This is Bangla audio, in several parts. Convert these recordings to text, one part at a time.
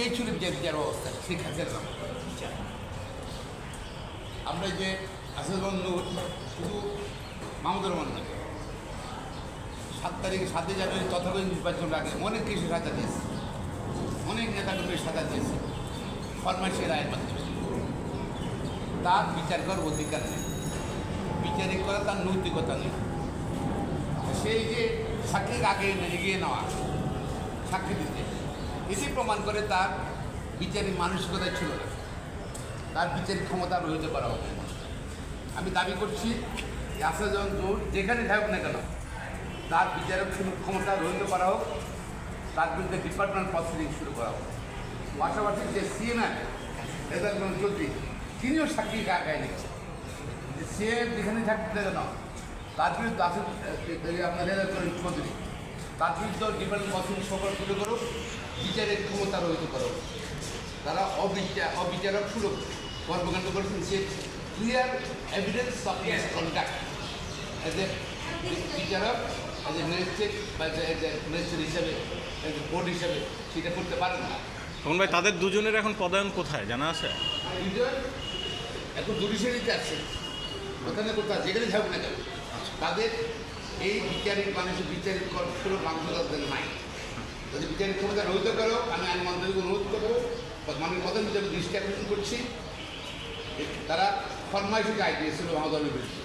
এই ছিল বিচার অবস্থা শেখ হাসিনা। আমরা যে আসাদুজ্জামান নূর শুধু মাহমুদুর রহমান নয়, 7 জানুয়ারি তথাকথিত নির্বাচন আগে অনেক কিছু সাজা দিয়েছে, অনেক নেতাকর্মীর সাজা দিয়েছে ফরমাইশের রায়ের মাধ্যমে। তার বিচার করার অধিকার নেই, বিচারিক করা তার নৈতিকতা নেই। সেই যে সাক্ষীকে আগে এগিয়ে নেওয়া, সাক্ষী দিতে, এটি প্রমাণ করে তার বিচারিক মানসিকতাই ছিল না, তার বিচারিক ক্ষমতা রহিত করা হবে। আমি দাবি করছি আসাদুজ্জামান নূর যেখানে থাকুক না কেন তার বিচারক ক্ষমতা রহিত করা হোক, তার বিরুদ্ধে ডিপার্টমেন্ট প্রসিডিং শুরু করা হোক। পাশাপাশি যে সিএনআই রেজাল্ট চৌধুরী তিনিও সাক্ষী গায়ে নিচ্ছেন, যে সিএম যেখানে থাকতে না কেন তার বিরুদ্ধে আপনার রেজাল্ট চৌধুরী তার বিরুদ্ধে ডিপার্টমেন্ট প্রসিডিং শুরু করুক, বিচারের ক্ষমতা রহিত করুক। তারা অবিচারক সুলভ কর্মকাণ্ড করেছেন, যে clear evidence of his conduct as a বিচারক, এজ এ ম্যাজিস্ট্রেট বা এজ এ ম্যাজিস্ট্রেট হিসাবে, এজ এ কোর্ট হিসাবে সেটা করতে পারেন না। তখন ভাই তাদের দুজনের এখন পদায়ন কোথায় জানা আছে? দুজন এখন জুডিশিয়ারিতে আছে, ওখানে কোথায় যেখানে থাকুক না কেন তাদের এই বিচারিক মানুষের বিচারিক সুলভ মানসিকতা নাই। যদি বিচারিক ক্ষমতা রহিত করো, আমি আইন মন্ত্রীকে অনুরোধ করবো, মাননীয় প্রধান বিচারপতি দৃষ্টি আকর্ষণ করছি, তারা ফরমাইশি রায় দিয়েছিল মাহমুদুর বিরুদ্ধে,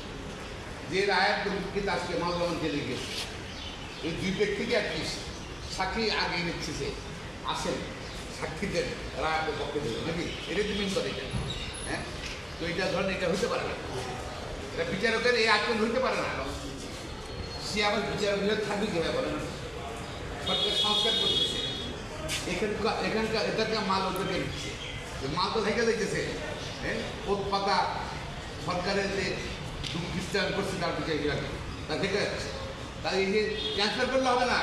যে রায়ের পরিপ্রেক্ষিতে আজকে মাহমুদুর রহমান জেলে গিয়েছে। এই দুই ব্যক্তিকে আর কি সাক্ষী আগে নিচ্ছে যে আসেন সাক্ষীদের রায়ের পক্ষে দেবে নাকি, এটা তুমি করে এটা। হ্যাঁ, তো এটা ধরেন এটা হইতে পারে না, এটা বিচারকের এই আচরণ হইতে পারে না। সে আবার বিচারক বিরোধ থাকবে কীভাবে বলে না, সরকার সংস্কার করতেছে, এখানকার এটাকে মাল ওদেরকে দিচ্ছে, মাল তো থেকে দেখতেছে। হ্যাঁ, পাতা সরকারের যে দুষ্টান করছে তার বিচার বিভাগে তা থেকে যাচ্ছে, তাই এই যে ট্রান্সফার করলে হবে না।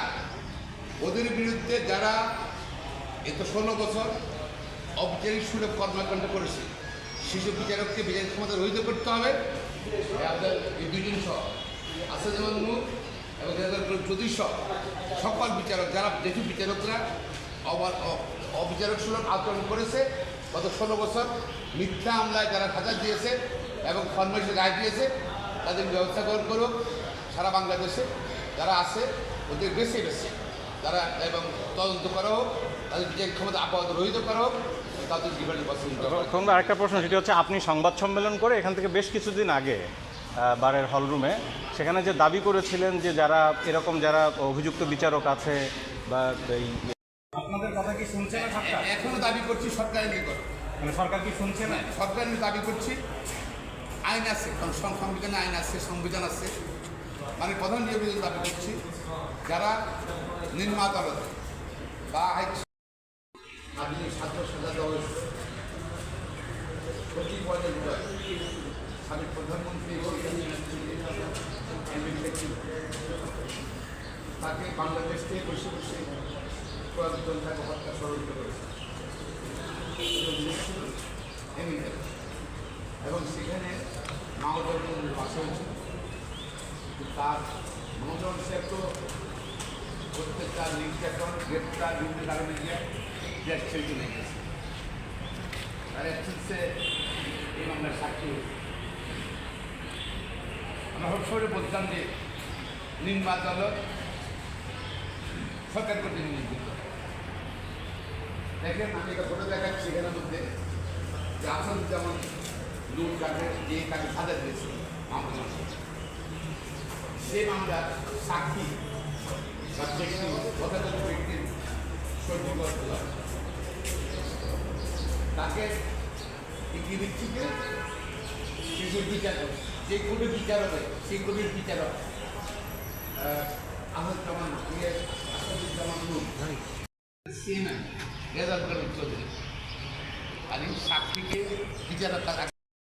ওদের বিরুদ্ধে যারা এত 16 বছর অবিচারিক সুলভ কর্মকাণ্ড করেছে, শিশু বিচারককে বিচারিক ক্ষমতা রহিত করতে হবে। আপনার এই দুজন সহ আসাদুজ্জামান নূর এবং চৌধুরী সহ সকল বিচারক, যারা যেসব বিচারকরা অবিচারক সুলভ আচরণ করেছে গত 16 বছর, মিথ্যা হামলায় যারা সাজা দিয়েছে এবং ফরমাইশে রায় দিয়েছে, তাদের ব্যবস্থা গ্রহণ করুক। সারা বাংলাদেশে যারা আছে ওদের বেছে তারা এবং তদন্ত করা হোক, তাদের বিচারিক ক্ষমতা আপাতত রহিত করা হোক, তাদের জীবনে পছন্দ। আরেকটা প্রশ্ন, সেটি হচ্ছে আপনি সংবাদ সম্মেলন করে এখান থেকে বেশ কিছুদিন আগে বারের হলরুমে সেখানে যে দাবি করেছিলেন যে যারা এরকম যারা অভিযুক্ত বিচারক আছে বা এই, আপনাদের কথা কি শুনছে না সরকার? এখনো দাবি করছি সরকারের নিকট, মানে সরকার কি শুনছে না? সরকারের দাবি করছি, আইন আছে, সংবিধানে আইন আছে, সংবিধান আছে, মানে প্রধান নিয়োগের দাবি করছি যারা নিম্ন আদালত বা আপনি ছাত্র সাজা দেওয়া হয়েছে পর্যায়ে বিষয়, সাবেক প্রধানমন্ত্রী তাকে বাংলাদেশ থেকে বসে বসে কয়েকজন তাকে হত্যা ষড়যন্ত্র করেছে এবং সেখানে মাহমুদুর বাসা হয়েছিল। তার মাহমুদুর সাহেব তো প্রত্যেকটা নির্যাতন গ্রেপ্তার বিভিন্ন কারণে গিয়ে দেশ ছেড়ে চলে গেছে, তার অ্যাবসেন্সে এই মামলার সাক্ষী হয়েছে। আমরা সবসময় বলতাম যে নিম্ন আদালত সরকার কর্তৃক নিয়োজিত। দেখেন আমি একটা ফটো দেখাচ্ছি, এখানের মধ্যে যে আসাদুজ্জামান নূর যাকে যে তাকে সাজা দিয়েছে মামলা, সেই মামলার সাক্ষী বা ব্যক্তি যথাযথ ব্যক্তির সর্বীকরণ তাকে এগিয়ে দিচ্ছি যে শিশুর বিচারক, যে কোর্টের বিচারক হয় সেই কোর্টের বিচারক আসাদুজ্জামান নূর সিএনআই রেজাল্ট চৌধুরী আর এই সাক্ষীকে বিচারক